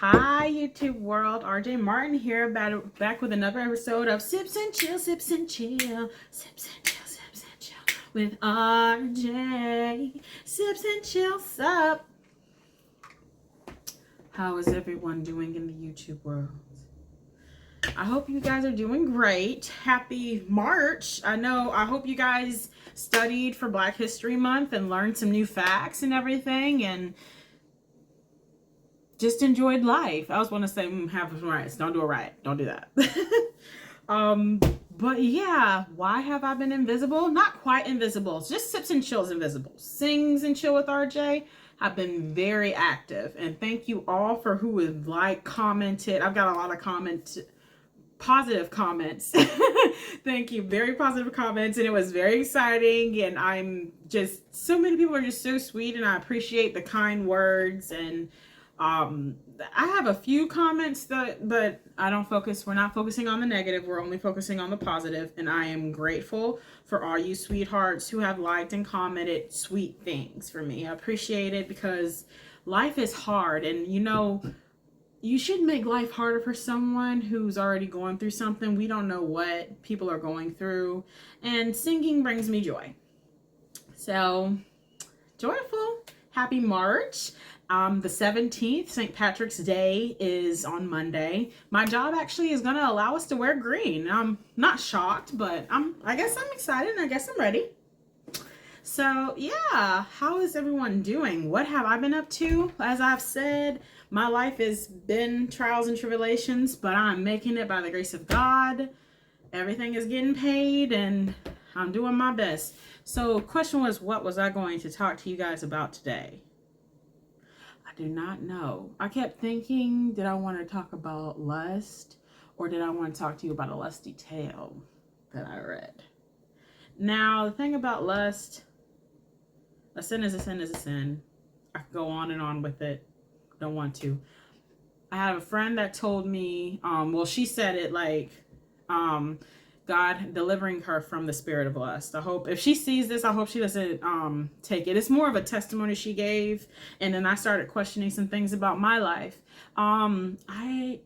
Hi, YouTube world. RJ Martin here, back with another episode of Sips and Chill, Sips and Chill, Sips and Chill, Sips and Chill with RJ. Sips and Chill, sup? How is everyone doing in the YouTube world? I hope you guys are doing great. Happy March. I hope you guys studied for Black History Month and learned some new facts and everything, and just enjoyed life. I was want to say have some rights. Don't do a riot. Don't do that. But yeah, why have I been invisible? Not quite invisible. It's just Sips and Chills invisible. Sings and Chill with RJ have been very active, and thank you all for who have commented. I've got a lot of positive comments. Thank you. Very positive comments, and it was very exciting, and I'm just, so many people are just so sweet, and I appreciate the kind words. And I have a few comments but we're not focusing on the negative. We're only focusing on the positive, and I am grateful for all you sweethearts who have liked and commented sweet things for me. I appreciate it, because life is hard, and you should make life harder for someone who's already going through something. We don't know what people are going through, and singing brings me joy. So, joyful. Happy March. The 17th, St. Patrick's Day, is on Monday. My job actually is going to allow us to wear green. I'm not shocked, but I guess I'm excited, and I guess I'm ready. So, yeah, how is everyone doing? What have I been up to? As I've said, my life has been trials and tribulations, but I'm making it by the grace of God. Everything is getting paid, and I'm doing my best. So, question was, what was I going to talk to you guys about today? I do not know. I kept thinking, did I want to talk about lust, or did I want to talk to you about a lusty tale that I read? Now, the thing about lust, a sin is a sin is a sin. I could go on and on with it. Don't want to. I have a friend that told me, she said it like, God delivering her from the spirit of lust. I hope if she sees this, I hope she doesn't take it. It's more of a testimony she gave, and then I started questioning some things about my life. I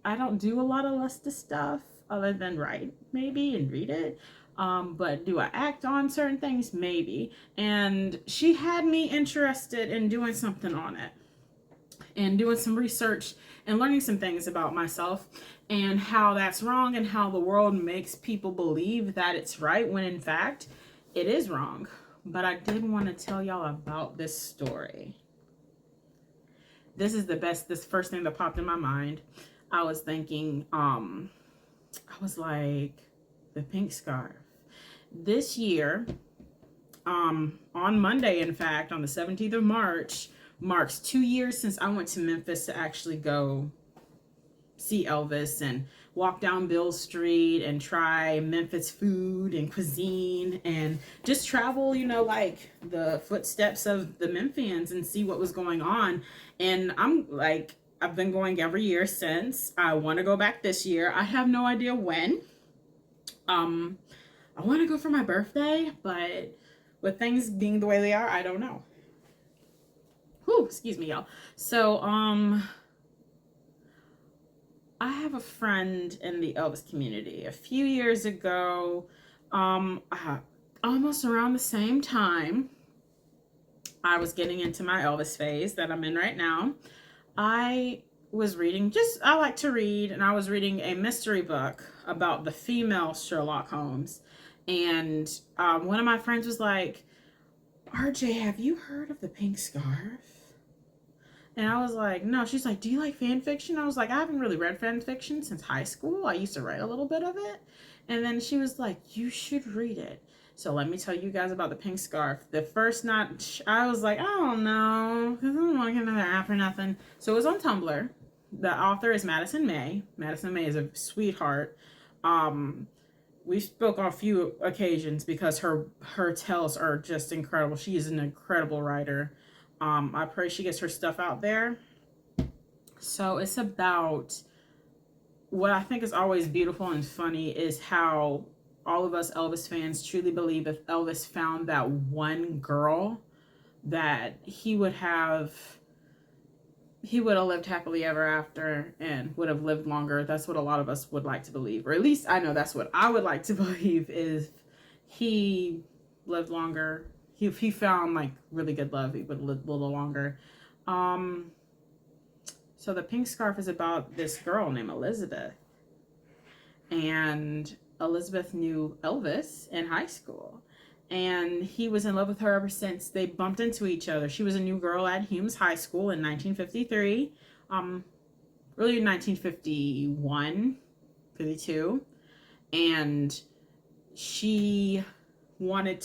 don't do a lot of lusty stuff other than write maybe and read it. But do I act on certain things? Maybe. And she had me interested in doing something on it, and doing some research and learning some things about myself and how that's wrong, and how the world makes people believe that it's right when in fact it is wrong. But I did want to tell y'all about this story. This is this first thing that popped in my mind. I was thinking, I was like, the pink scarf. This year, on Monday, in fact, on the 17th of March, marks 2 years since I went to Memphis to actually go see Elvis and walk down Bill Street and try Memphis food and cuisine, and just travel, like the footsteps of the Memphians, and see what was going on. And I've been going every year since. I want to go back this year. I have no idea when. I want to go for my birthday, but with things being the way they are, I don't know. Whew, excuse me, y'all. So, I have a friend in the Elvis community. A few years ago, almost around the same time I was getting into my Elvis phase that I'm in right now, I was reading, I like to read, and I was reading a mystery book about the female Sherlock Holmes. And one of my friends was like, RJ, have you heard of the pink scarf? And I was like, no. She's like, do you like fan fiction? I was like, I haven't really read fan fiction since high school. I used to write a little bit of it. And then she was like, you should read it. So let me tell you guys about the pink scarf. The first night, I was like, I don't know, because I don't want to get another app or nothing. So it was on Tumblr. The author is Madison May. Madison May is a sweetheart. We spoke on a few occasions because her tales are just incredible. She is an incredible writer. I pray she gets her stuff out there. So it's about, what I think is always beautiful and funny is how all of us Elvis fans truly believe if Elvis found that one girl, that he would have he would have lived happily ever after and would have lived longer. That's what a lot of us would like to believe, or at least I know that's what I would like to believe, is he lived longer. If he found like really good love, he would live a little longer. So the pink scarf is about this girl named Elizabeth, and Elizabeth knew Elvis in high school, and he was in love with her ever since they bumped into each other. She was a new girl at Humes High School in 1953, really 1951, 52, and she wanted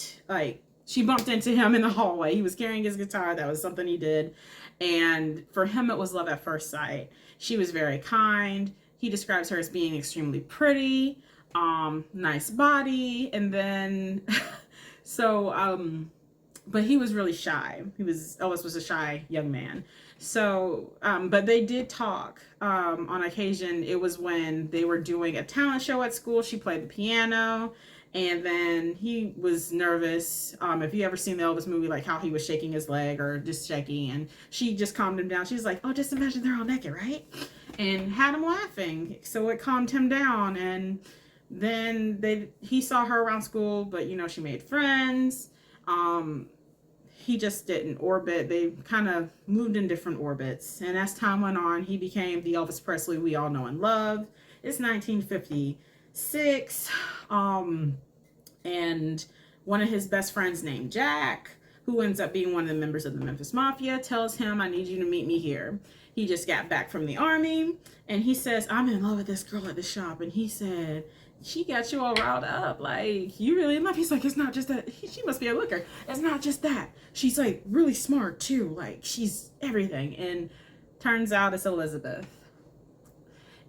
she bumped into him in the hallway. He was carrying his guitar. That was something he did. And for him, it was love at first sight. She was very kind. He describes her as being extremely pretty, nice body. And then, but he was really shy. Elvis was a shy young man. So, but they did talk on occasion. It was when they were doing a talent show at school. She played the piano. And then he was nervous. If you ever seen the Elvis movie, like how he was shaking his leg or just shaking, and she just calmed him down. She was like, "Oh, just imagine they're all naked, right?" And had him laughing. So it calmed him down. And then he saw her around school, but she made friends. He just didn't orbit. They kind of moved in different orbits. And as time went on, he became the Elvis Presley we all know and love. It's 1956. And one of his best friends named Jack, who ends up being one of the members of the Memphis Mafia, tells him, "I need you to meet me here." He just got back from the army, and he says, "I'm in love with this girl at the shop." And he said, "She got you all riled up. Like, you really in love?" He's like, "It's not just that. She must be a looker. It's not just that. She's like really smart too. Like, she's everything." And turns out it's Elizabeth.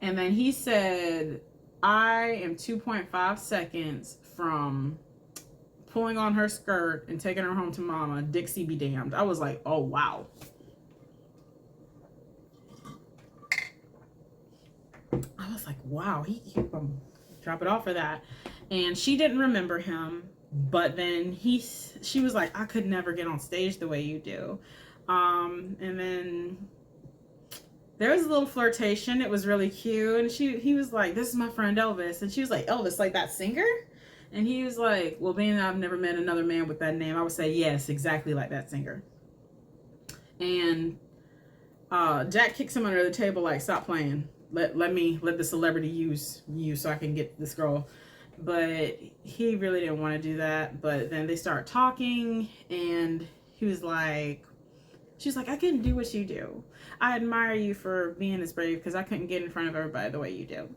And then he said, "I am 2.5 seconds from pulling on her skirt and taking her home to mama. Dixie be damned." I was like, oh, wow. I was like, wow, he drop it off for that. And she didn't remember him, but then she was like, "I could never get on stage the way you do." And then there was a little flirtation. It was really cute. And he was like, "This is my friend Elvis." And she was like, "Elvis, like that singer?" And he was like, "Well, being that I've never met another man with that name, I would say yes, exactly like that singer." And Jack kicks him under the table like, "Stop playing. Let the celebrity use you so I can get this girl." But he really didn't want to do that. But then they start talking, and he was like, she's like, "I couldn't do what you do. I admire you for being this brave because I couldn't get in front of everybody the way you do."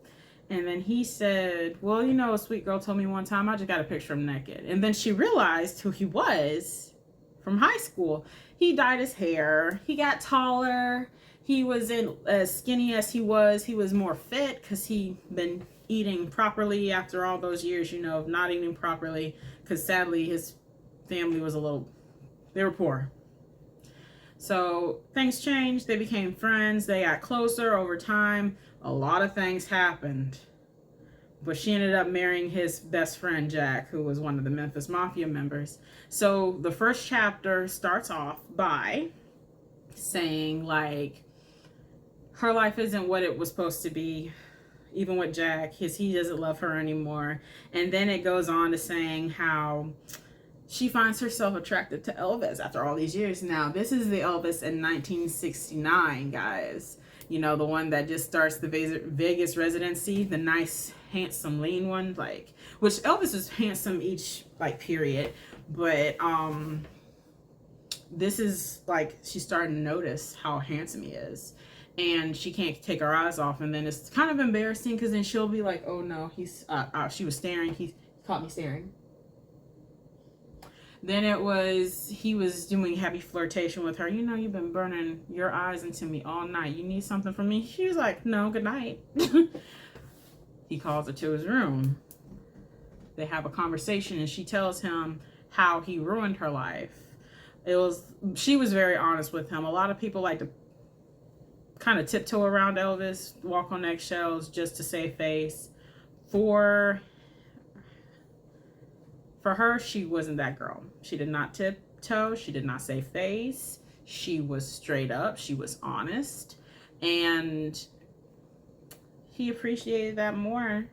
And then he said, "Well, a sweet girl told me one time I just got a picture of him naked." And then she realized who he was from high school. He dyed his hair. He got taller. He wasn't as skinny as he was. He was more fit because he'd been eating properly after all those years, of not eating properly. Because sadly, his family was they were poor. So things changed. They became friends. They got closer over time. A lot of things happened. But she ended up marrying his best friend, Jack, who was one of the Memphis Mafia members. So the first chapter starts off by saying, like, her life isn't what it was supposed to be, even with Jack. He doesn't love her anymore. And then it goes on to saying how she finds herself attracted to Elvis after all these years. Now, this is the Elvis in 1969, guys. The one that just starts the Vegas residency, the nice, handsome, lean one. Which Elvis was handsome each, period. But this is, she's starting to notice how handsome he is. And she can't take her eyes off. And then it's kind of embarrassing because then she'll be like, "Oh, no, she was staring. He caught me staring." Then he was doing heavy flirtation with her. "You've been burning your eyes into me all night. You need something from me?" She was like, "No, good night." He calls her to his room. They have a conversation, and she tells him how he ruined her life. She was very honest with him. A lot of people like to kind of tiptoe around Elvis, walk on eggshells just to save face. For her, she wasn't that girl. She did not tiptoe. She did not save face. She was straight up, she was honest, and he appreciated that more.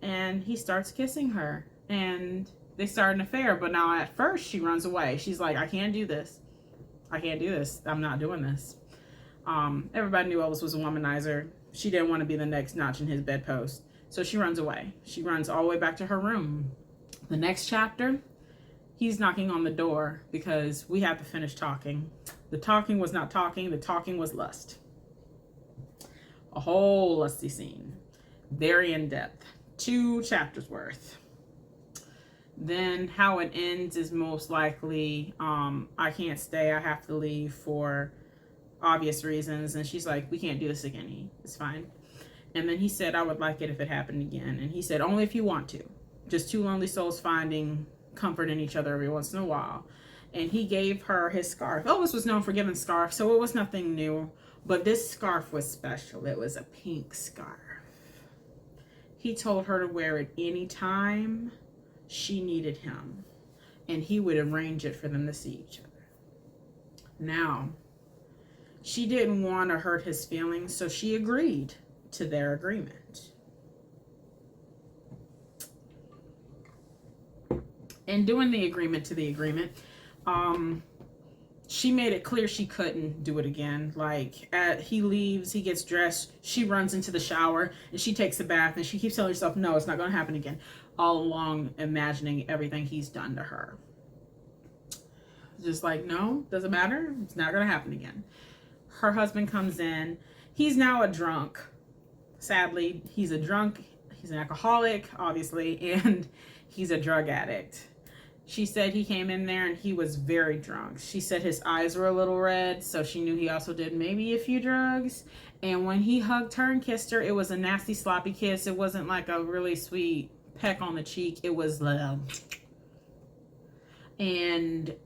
And he starts kissing her, and they start an affair. But now at first she runs away. She's like, I can't do this. I can't do this. I'm not doing this. Everybody knew Elvis was a womanizer. She didn't want to be the next notch in his bedpost. So she runs away. She runs all the way back to her room. The next chapter, he's knocking on the door because we have to finish talking. The talking was not talking. The talking was lust. A whole lusty scene. Very in depth. 2 chapters worth. Then how it ends is most likely, I can't stay. I have to leave for obvious reasons. And she's like, we can't do this again. It's fine. And then he said, I would like it if it happened again. And he said, only if you want to. Just 2 lonely souls finding comfort in each other every once in a while. And he gave her his scarf. Elvis was known for giving scarves, so it was nothing new. But this scarf was special. It was a pink scarf. He told her to wear it anytime she needed him. And he would arrange it for them to see each other. Now, she didn't want to hurt his feelings, so she agreed to their agreement. And doing the agreement to the agreement, she made it clear she couldn't do it again. Like, he leaves, he gets dressed, she runs into the shower, and she takes a bath, and she keeps telling herself, no, it's not going to happen again. All along imagining everything he's done to her. Just like, no, doesn't matter. It's not going to happen again. Her husband comes in. He's now a drunk. Sadly, he's a drunk. He's an alcoholic, obviously, and he's a drug addict. She said he came in there and he was very drunk. She said his eyes were a little red, so she knew he also did maybe a few drugs. And when he hugged her and kissed her, it was a nasty, sloppy kiss. It wasn't like a really sweet peck on the cheek. It was and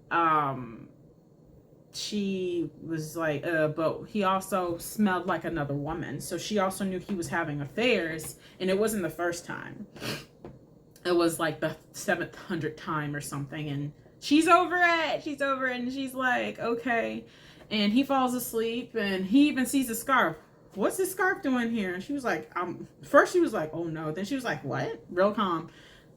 she was like, but he also smelled like another woman. So she also knew he was having affairs, and it wasn't the first time. It was like the 700th time or something, and she's over it. She's over it, and she's like, okay. And he falls asleep, and he even sees a scarf. What's this scarf doing here? And she was like, first she was like, oh no. Then she was like, what? Real calm.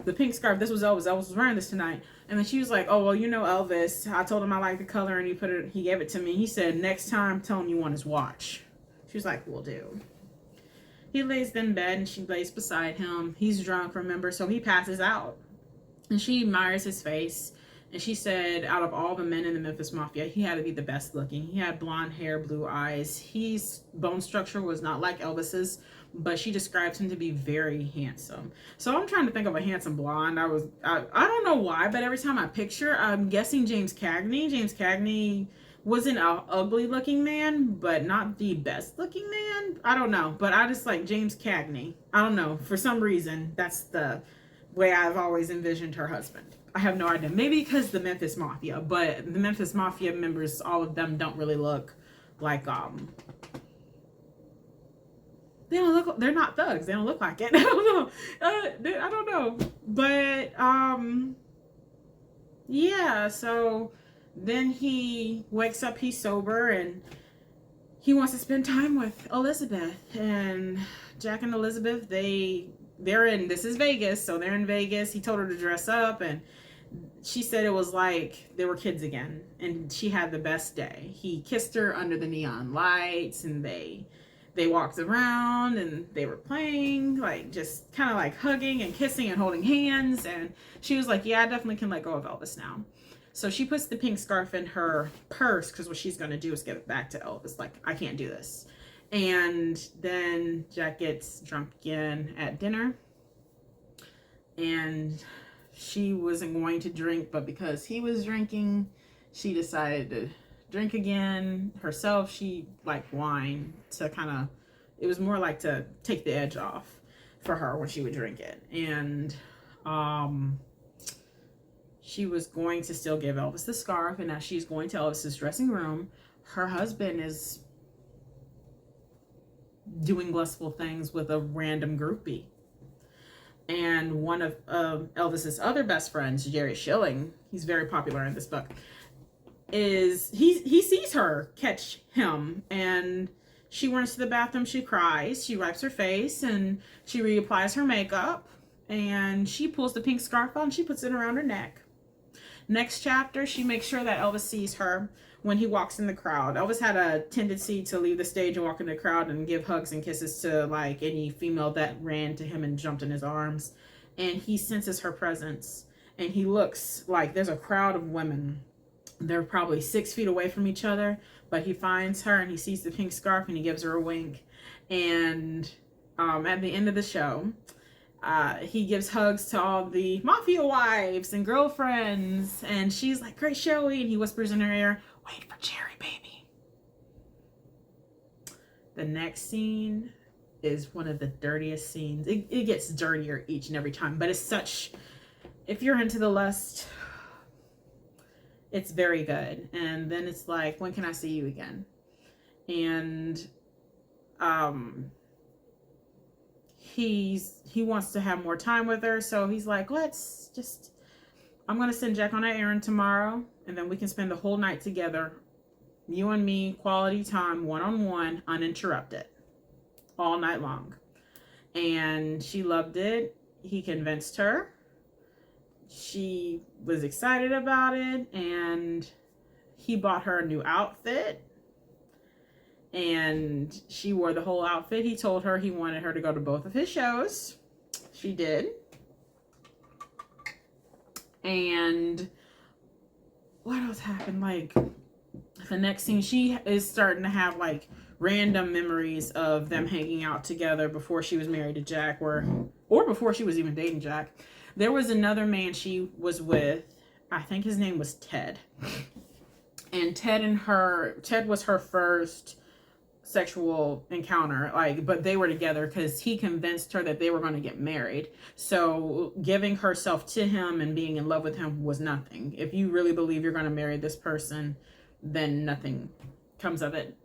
The pink scarf, this was Elvis. Elvis was wearing this tonight. And then she was like, oh, well, you know Elvis. I told him I like the color, and he gave it to me. He said, next time, tell him you want his watch. She was like, will do. He lays in bed, and she lays beside him. He's drunk, remember, so he passes out. And she admires his face. And she said, out of all the men in the Memphis Mafia, he had to be the best looking. He had blonde hair, blue eyes. His bone structure was not like Elvis's, but she describes him to be very handsome. So I'm trying to think of a handsome blonde. I don't know why, but every time I picture, I'm guessing James Cagney. James Cagney wasn't an ugly looking man, but not the best looking man. I don't know, but I just like James Cagney. I don't know. For some reason, that's the way I've always envisioned her husband. I have no idea. Maybe because the Memphis Mafia, but the Memphis Mafia members, all of them don't really look like, they don't look, they're not thugs. They don't look like it. I don't know. I don't know. But, yeah, so then he wakes up, he's sober, and he wants to spend time with Elizabeth. And Jack and Elizabeth, they're in, this is Vegas, so they're in Vegas. He told her to dress up, and she said it was like they were kids again, and she had the best day. He kissed her under the neon lights, and they walked around, and they were playing, like just kind of like hugging and kissing and holding hands. And she was like, yeah, I definitely can let go of Elvis now. So she puts the pink scarf in her purse, because what she's going to do is give it back to Elvis. Like, I can't do this. And then Jack gets drunk again at dinner, and she wasn't going to drink, but because he was drinking, she decided to drink again herself. She liked wine to kind of, it was more like to take the edge off for her when she would drink it. And she was going to still give Elvis the scarf, and as she's going to Elvis's dressing room, her husband is doing lustful things with a random groupie. And one of Elvis's other best friends, Jerry Schilling, he's very popular in this book, is he sees her catch him, and she runs to the bathroom. She cries, she wipes her face, and she reapplies her makeup, and she pulls the pink scarf out and she puts it around her neck. Next chapter, she makes sure that Elvis sees her when he walks in the crowd. Elvis had a tendency to leave the stage and walk in the crowd and give hugs and kisses to like any female that ran to him and jumped in his arms. And he senses her presence, and he looks like there's a crowd of women. They're probably 6 feet away from each other, but he finds her and he sees the pink scarf and he gives her a wink. And at the end of the show, he gives hugs to all the mafia wives and girlfriends, and she's like, "Great showy," and he whispers in her ear, "Wait for Jerry, baby." The next scene is one of the dirtiest scenes. It gets dirtier each and every time, but it's such, if you're into the lust, it's very good. And then it's like, "When can I see you again?" And he wants to have more time with her, so he's like, I'm gonna send Jack on an errand tomorrow, and then we can spend the whole night together, you and me, quality time, one-on-one, uninterrupted, all night long. And she loved it. He convinced her. She was excited about it, and he bought her a new outfit, and she wore the whole outfit. He told her he wanted her to go to both of his shows. She did. And what else happened? Like, the next scene, she is starting to have like random memories of them hanging out together before she was married to Jack, or before she was even dating Jack. There was another man she was with. I think his name was Ted. And Ted was her first sexual encounter, like, but they were together because he convinced her that they were going to get married. So giving herself to him and being in love with him was nothing. If you really believe you're going to marry this person, then nothing comes of it.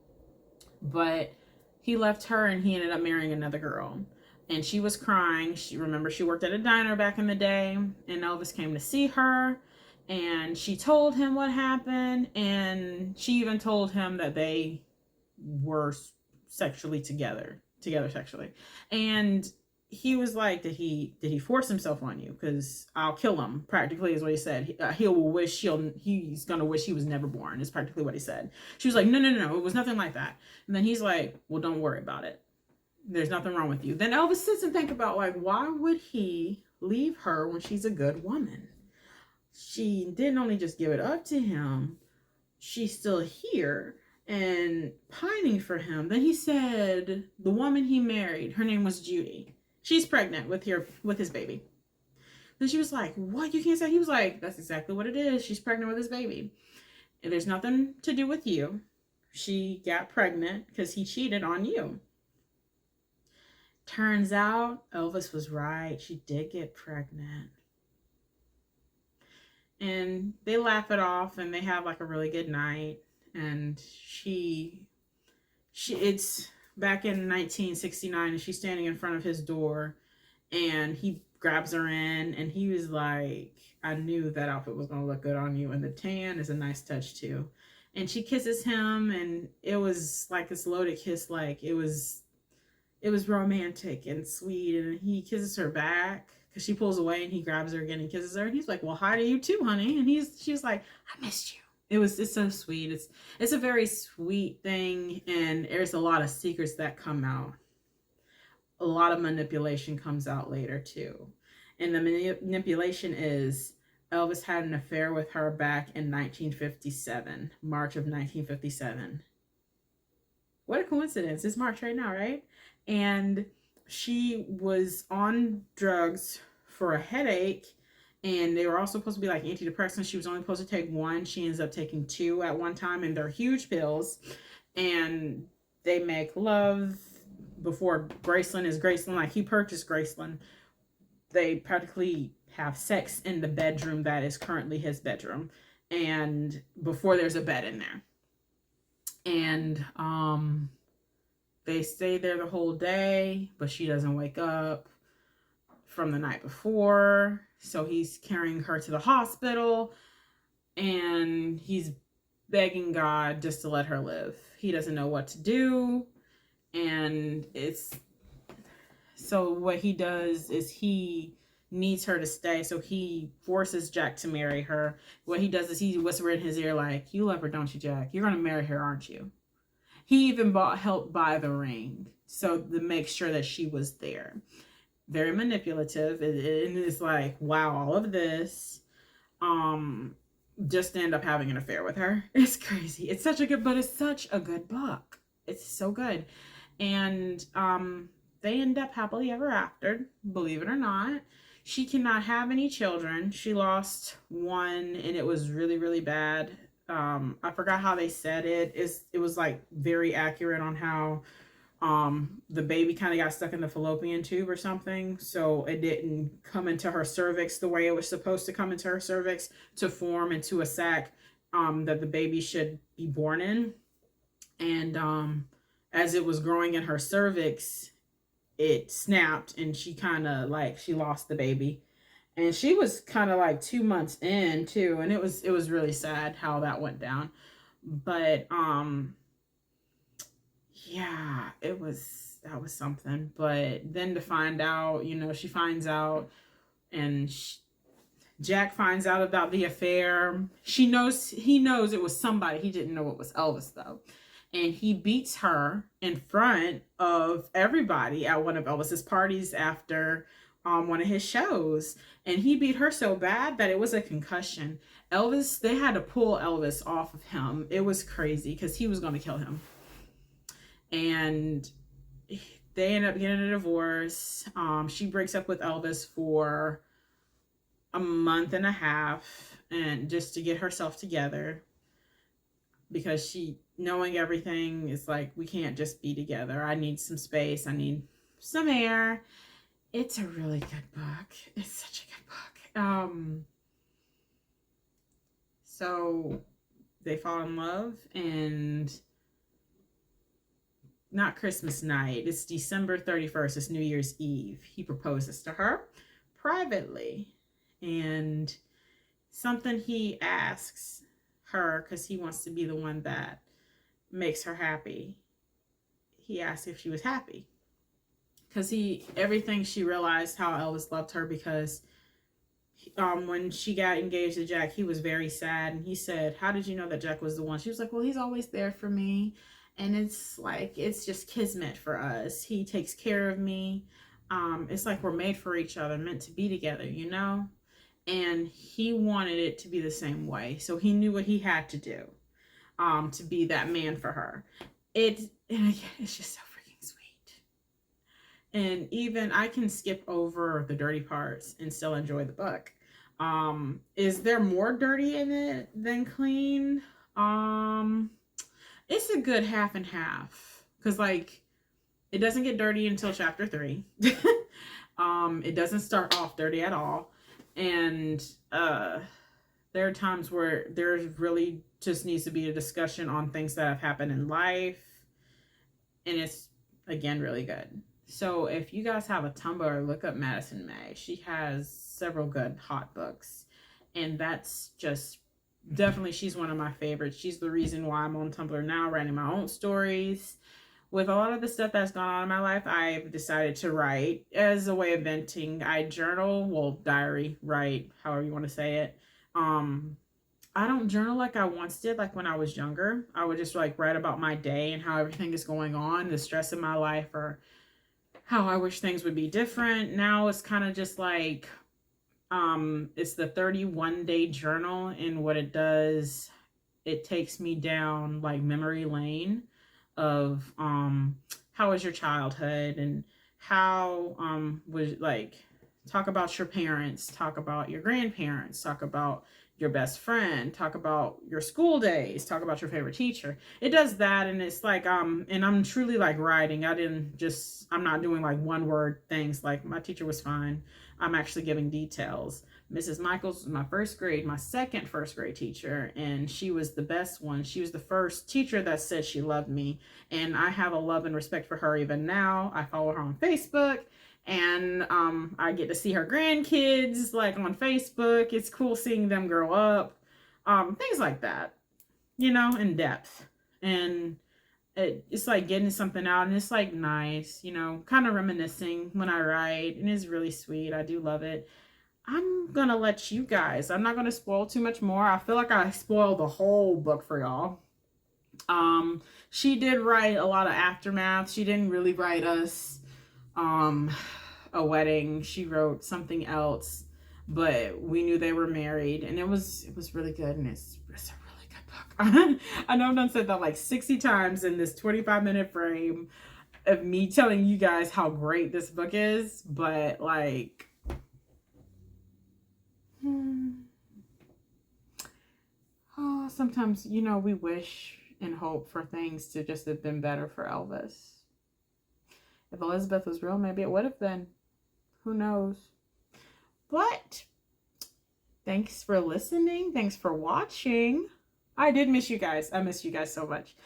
But he left her and he ended up marrying another girl, and she was crying. She worked at a diner back in the day, and Elvis came to see her, and she told him what happened, and she even told him that they were sexually together sexually. And he was like, did he force himself on you? Because I'll kill him, practically, is what he said. He's gonna wish he was never born, is practically what he said. She was like, no, it was nothing like that. And then he's like, well, don't worry about it, there's nothing wrong with you. Then Elvis sits and think about, like, why would he leave her when she's a good woman? She didn't only just give it up to him, she's still here and pining for him. Then he said the woman he married, her name was Judy, she's pregnant with his baby. Then she was like, what, you can't say? He was like, that's exactly what it is, she's pregnant with his baby, and there's nothing to do with you. She got pregnant because he cheated on you. Turns out Elvis was right, she did get pregnant. And they laugh it off and they have like a really good night. And it's back in 1969, and she's standing in front of his door, and he grabs her in, and he was like, I knew that outfit was gonna look good on you, and the tan is a nice touch too. And she kisses him, and it was like this loaded kiss, like it was romantic and sweet. And he kisses her back because she pulls away, and he grabs her again and kisses her, and he's like, well, hi to you too, honey. And she's like, I missed you. It's so sweet. It's a very sweet thing, and there's a lot of secrets that come out. A lot of manipulation comes out later too. And the manipulation is Elvis had an affair with her back in 1957, March of 1957. What a coincidence. It's March right now, right? And she was on drugs for a headache, and they were all supposed to be like antidepressants. She was only supposed to take one. She ends up taking two at one time, and they're huge pills. And they make love before Graceland is Graceland. Like, he purchased Graceland. They practically have sex in the bedroom that is currently his bedroom, and before there's a bed in there. And they stay there the whole day, but she doesn't wake up from the night before. So he's carrying her to the hospital, and he's begging God just to let her live. He doesn't know what to do. And so what he does is he needs her to stay. So he forces Jack to marry her. What he does is he whispers in his ear, like, you love her, don't you, Jack? You're going to marry her, aren't you? He even helped buy the ring. So to make sure that she was there. Very manipulative. And it's like, wow, all of this. Just end up having an affair with her. It's crazy. It's such a good book. It's so good. And they end up happily ever after, believe it or not. She cannot have any children. She lost one, and it was really, really bad. I forgot how they said it. It was like very accurate on how the baby kind of got stuck in the fallopian tube or something, so it didn't come into her cervix the way it was supposed to come into her cervix to form into a sac that the baby should be born in. And as it was growing in her cervix, it snapped, and she kind of like she lost the baby. And she was kind of like 2 months in too, and it was really sad how that went down. But yeah, that was something. But then to find out, she finds out, and Jack finds out about the affair. He knows it was somebody. He didn't know it was Elvis though. And he beats her in front of everybody at one of Elvis's parties after one of his shows. And he beat her so bad that it was a concussion. Elvis, they had to pull Elvis off of him. It was crazy because he was going to kill him. And they end up getting a divorce. She breaks up with Elvis for a month and a half, and just to get herself together, because she, knowing everything, is like, we can't just be together. I need some space. I need some air. It's a really good book. It's such a good book. So they fall in love, and not Christmas night. It's December 31st. It's New Year's Eve. He proposes to her privately. And something he asks her, because he wants to be the one that makes her happy. He asked if she was happy. Because everything she realized how Elvis loved her, because when she got engaged to Jack, he was very sad. And he said, how did you know that Jack was the one? She was like, well, he's always there for me. And it's like, it's just kismet for us. He takes care of me. It's like we're made for each other, meant to be together, And he wanted it to be the same way. So he knew what he had to do to be that man for her. And again, it's just so freaking sweet. And even I can skip over the dirty parts and still enjoy the book. Is there more dirty in it than clean? It's a good half and half, because like it doesn't get dirty until chapter 3. It doesn't start off dirty at all, and there are times where there really just needs to be a discussion on things that have happened in life, and it's again really good. So if you guys have a Tumblr, look up Madison May. She has several good hot books, and that's just definitely, she's one of my favorites. She's the reason why I'm on Tumblr now, writing my own stories. With a lot of the stuff that's gone on in my life, I've decided to write as a way of venting. I journal, well, diary, write, however you want to say it. I don't journal like I once did, like when I was younger. I would just like write about my day and how everything is going on, the stress in my life, or how I wish things would be different. Now it's kind of just like, it's the 31-day journal, and what it does, it takes me down like memory lane of how was your childhood, and how was like, talk about your parents, talk about your grandparents, talk about your best friend, talk about your school days, talk about your favorite teacher. It does that, and it's like and I'm truly like writing. I'm not doing like one word things like my teacher was fine. I'm actually giving details. Mrs. Michaels was my second first grade teacher, and she was the best one. She was the first teacher that said she loved me, and I have a love and respect for her even now. I follow her on Facebook, and I get to see her grandkids like on Facebook. It's cool seeing them grow up, things like that. in depth. And it's like getting something out, and it's like nice, kind of reminiscing when I write, and it's really sweet. I do love it. I'm gonna let you guys, I'm not gonna spoil too much more. I feel like I spoiled the whole book for y'all. She did write a lot of aftermath. She didn't really write us um a wedding. She wrote something else, but we knew they were married, and it was really good, and it's a really good book. I know I've done said that like 60 times in this 25-minute frame of me telling you guys how great this book is, but like oh, sometimes we wish and hope for things to just have been better for Elvis. If Elizabeth was real, maybe it would have been. Who knows? But thanks for listening. Thanks for watching. I did miss you guys. I miss you guys so much.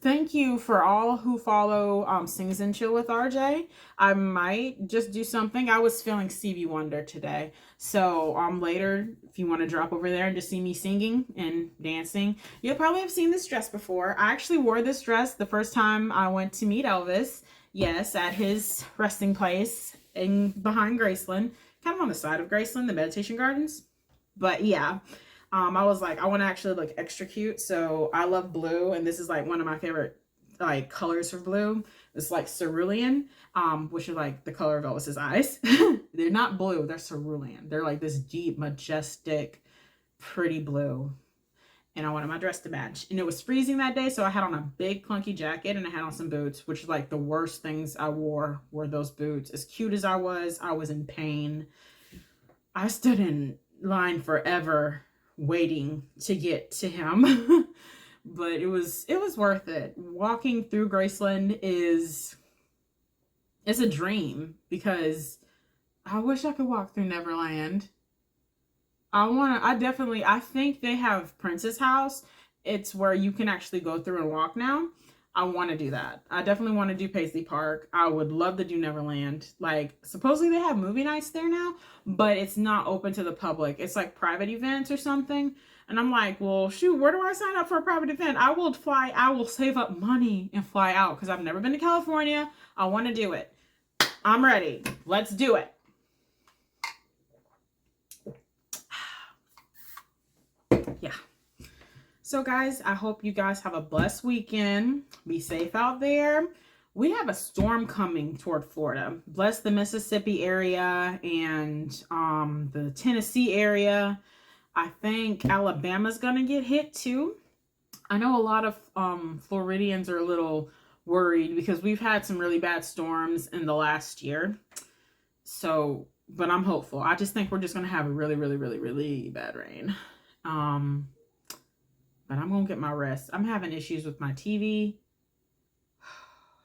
Thank you for all who follow Sings and Chill with RJ. I might just do something. I was feeling Stevie Wonder today. So later, if you want to drop over there and just see me singing and dancing, you'll probably have seen this dress before. I actually wore this dress the first time I went to meet Elvis. Yes, at his resting place behind Graceland. Kind of on the side of Graceland, the Meditation Gardens. But yeah. I was like, I want to actually look extra cute. So I love blue. And this is like one of my favorite like colors for blue. It's like cerulean, which is like the color of Elvis's eyes. They're not blue. They're cerulean. They're like this deep, majestic, pretty blue. And I wanted my dress to match. And it was freezing that day. So I had on a big clunky jacket and I had on some boots, which is like the worst things I wore were those boots. As cute as I was in pain. I stood in line forever waiting to get to him. But it was worth it. Walking through Graceland it's a dream, because I wish I could walk through Neverland. I think they have Princess House. It's where you can actually go through and walk now. I want to do that. I definitely want to do Paisley Park. I would love to do Neverland. Like, supposedly they have movie nights there now, but it's not open to the public. It's like private events or something. And I'm like, well, shoot, where do I sign up for a private event? I will save up money and fly out, because I've never been to California. I want to do it. I'm ready. Let's do it. Yeah. So guys, I hope you guys have a blessed weekend. Be safe out there. We have a storm coming toward Florida. Bless the Mississippi area and the Tennessee area. I think Alabama's gonna get hit too. I know a lot of Floridians are a little worried because we've had some really bad storms in the last year. So, but I'm hopeful. I just think we're just gonna have a really, really, really, really bad rain. But I'm going to get my rest. I'm having issues with my TV.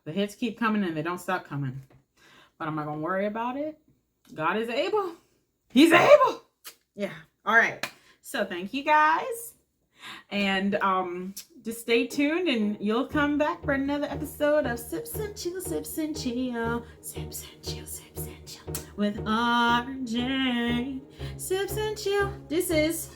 The hits keep coming and they don't stop coming. But I'm not going to worry about it. God is able. He's able. Yeah. All right. So thank you guys. And just stay tuned and you'll come back for another episode of Sips and Chill, Sips and Chill. Sips and Chill, Sips and Chill with RJ. Sips and Chill. This is